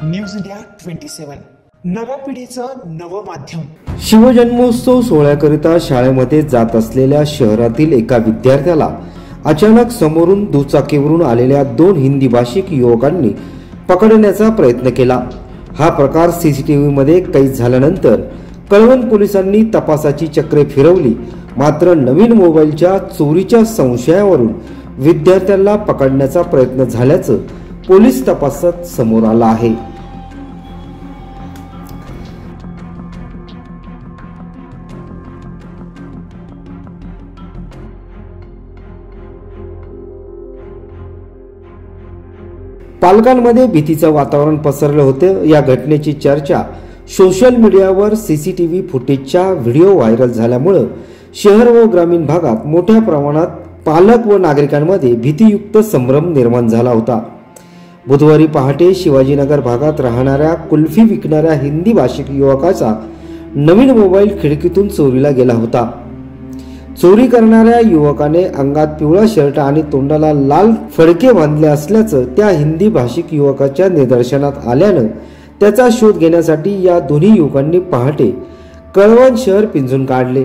News India 27 नव्या पिढीचं नवं माध्यम। शिवजन्मोत्सव सोहळ्याकरिता शाळेमध्ये जात असलेल्या शहरातील एका विद्यार्थ्याला अचानक समोरून दुचाकीवरून आलेल्या 2 हिंदी भाषिक युवकांनी पकडण्याचा प्रयत्न केला। हा प्रकार सीसीटीव्ही मध्ये कैद झाल्यानंतर कळवण पोलिसांनी तपासाची चक्रे फिरवली, मात्र नवीन मोबाईलच्या चोरीच्या संशयावरून विद्यार्थ्याला पकडण्याचा प्रयत्न झाल्याचं पोलीस तपासात समोर आलं आहे। पालकांमध्ये भीतीचं वातावरण पसरलं होतं। या घटनेची चर्चा सोशल मीडियावर सीसीटीव्ही फुटेजचा व्हिडिओ व्हायरल झाल्यामुळे शहर व ग्रामीण भागात मोठ्या प्रमाणात पालक व नागरिकांमध्ये भीतीयुक्त संभ्रम निर्माण झाला होता। बुधवारी पहाटे शिवाजीनगर भागात राहणाऱ्या कुल्फी विकणाऱ्या हिंदी भाषिक युवकाचा नवीन मोबाईल खिडकीतून चोरीला गेला होता। चोरी करणाऱ्या युवकाने अंगात पिवळा शर्ट आणि तोंडाला लाल फडके बांधले असल्याचं त्या हिंदी भाषिक युवकाच्या निदर्शनात आल्यानं त्याचा शोध घेण्यासाठी या दोन्ही युवकांनी पहाटे कळवण शहर पिंजून काढले।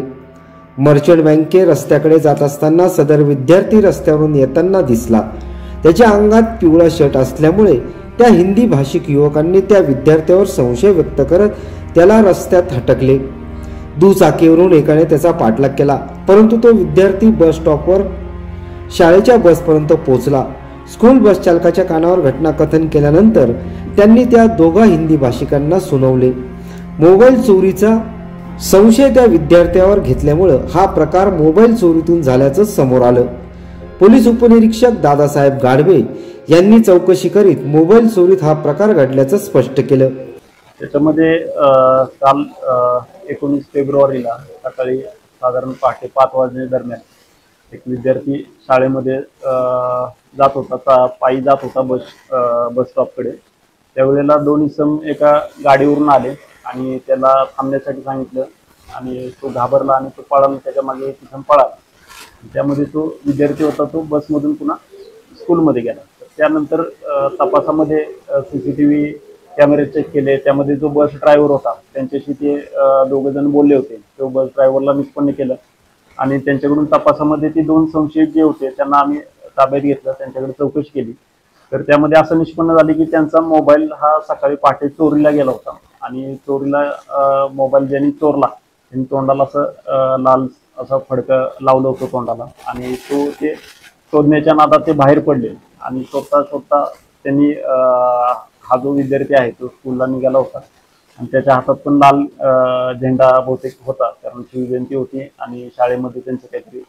मर्चंट बँके रस्त्याकडे जात असताना सदर विद्यार्थी रस्त्यावरून येताना दिसला। त्याच्या अंगात पिवळा शर्ट असल्यामुळे त्या हिंदी भाषिक युवकांनी त्या विद्यार्थ्यावर संशय व्यक्त करत त्याला रस्त्यात हटकले। दुचाकीवरून एकाने त्याचा पाठलाग केला, परंतु तो विद्यार्थी बस स्टॉपवर शाळेच्या बसपर्यंत पोहोचला। स्कूल बस चालकाच्या कानावर घटना कथन केल्यानंतर त्यांनी त्या दोघा हिंदी भाषिकांना सुनावले। मोबाईल चोरीचा संशय त्या विद्यार्थ्यावर घेतल्यामुळे हा प्रकार मोबाईल चोरीतून झाल्याचं समोर आलं। पोलीस उपनिरीक्षक दादासाहेब गाढवे यांनी चौकशी करीत मोबाईल चोरीत हा प्रकार घडल्याचं स्पष्ट केलं। त्याच्यामध्ये काल 19 फेब्रुवारीला सकाळी साधारण पहाटे 5 वाजणे दरम्यान एक विद्यार्थी शाळेमध्ये जात होता, पायी जात होता बस स्टॉपकडे। त्यावेळेला 2 इसम एका गाडीवरून आले आणि त्याला थांबण्यासाठी सांगितलं आणि तो घाबरला आणि तो पळाला, त्याच्या मागे एक इसम पळाला। त्यामध्ये तो विद्यार्थी होता तो बसमधून पुन्हा स्कूलमध्ये गेला। त्यानंतर तपासामध्ये सीसीटीव्ही कॅमेरे चेक केले, त्यामध्ये जो बस ड्रायव्हर होता त्यांच्याशी ते 2 जण बोलले होते। तो बस ड्रायव्हरला निष्पन्न केलं आणि त्यांच्याकडून तपासामध्ये ते 2 संशयित जे होते त्यांना आम्ही ताब्यात घेतलं, त्यांच्याकडे चौकशी केली। तर त्यामध्ये असं निष्पन्न झाले की त्यांचा मोबाईल हा सकाळी पहाटे चोरीला गेला होता आणि चोरीला मोबाईल ज्यांनी चोरला त्यांनी तोंडाला असं लाल असं फडकं लावलं होतं तोंडाला आणि तो ते शोधण्याच्या नादात ते बाहेर पडले आणि स्वतः त्यांनी हा जो विद्यार्थी आहे तो स्कूलला निघाला होता आणि त्याच्या हातात पण लाल झेंडा बहुतेक होता, कारण शिवजयंती होती आणि शाळेमध्ये त्यांचं काहीतरी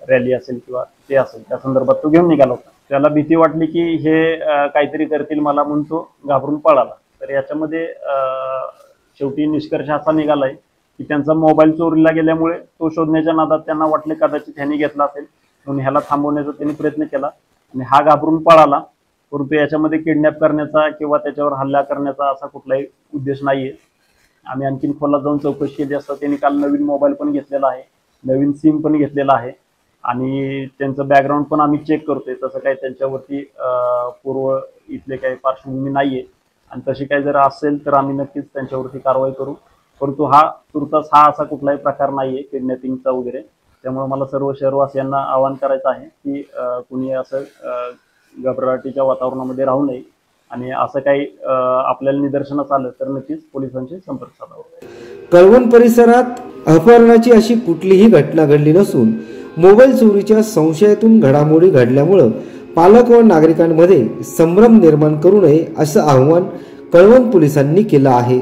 रॅली असेल किंवा ते असेल त्या संदर्भात तो घेऊन निघाला होता। त्याला भीती वाटली की हे काहीतरी करतील मला, म्हणून तो घाबरून पळाला। तर याच्यामध्ये शेवटी निष्कर्ष असा निघालाय की त्यांचा मोबाईल चोरीला गेल्यामुळे तो शोधण्याच्या नादात त्यांना वाटले कदाचित ह्याने घेतला असेल, म्हणून ह्याला थांबवण्याचा त्यांनी प्रयत्न केला आणि हा घाबरून पळाला। परंतु याच्यामध्ये किडनॅप करण्याचा किंवा त्याच्यावर हल्ला करण्याचा असा कुठलाही उद्देश नाहीये। आम्ही आणखीन खोलात जाऊन चौकशी केली असता त्यांनी काल नवीन मोबाईल पण घेतलेला आहे, नवीन सिम पण घेतलेला आहे आणि त्यांचं बॅकग्राऊंड पण आम्ही चेक करतोय। तसं काही त्यांच्यावरती पूर्व इथले काही पार्श्वभूमी नाहीये आणि तशी काही जर असेल तर आम्ही नक्कीच त्यांच्यावरती कारवाई करू। परंतु हा तुर्तास हा असा कुठलाही प्रकार नाहीये किडनॅपिंगचा वगैरे। त्यामुळे मला सर्व शहरवासियांना आवाहन करायचं आहे की कुणी असं घबराटीच्या वातावरणामध्ये राहू नये आणि असं काही आपल्याला निदर्शनास आलं तर नक्कीच पोलिसांशी संपर्क साधावा। कळवण परिसरात अपहरणाची अशी कुठलीही घटना घडली नसून मोबाईल चोरीच्या संशयातून घडामोडी घडल्यामुळे पालक व नागरिकांमध्ये संभ्रम निर्माण करू नये असं आवाहन कळवण पोलिसांनी केलं आहे।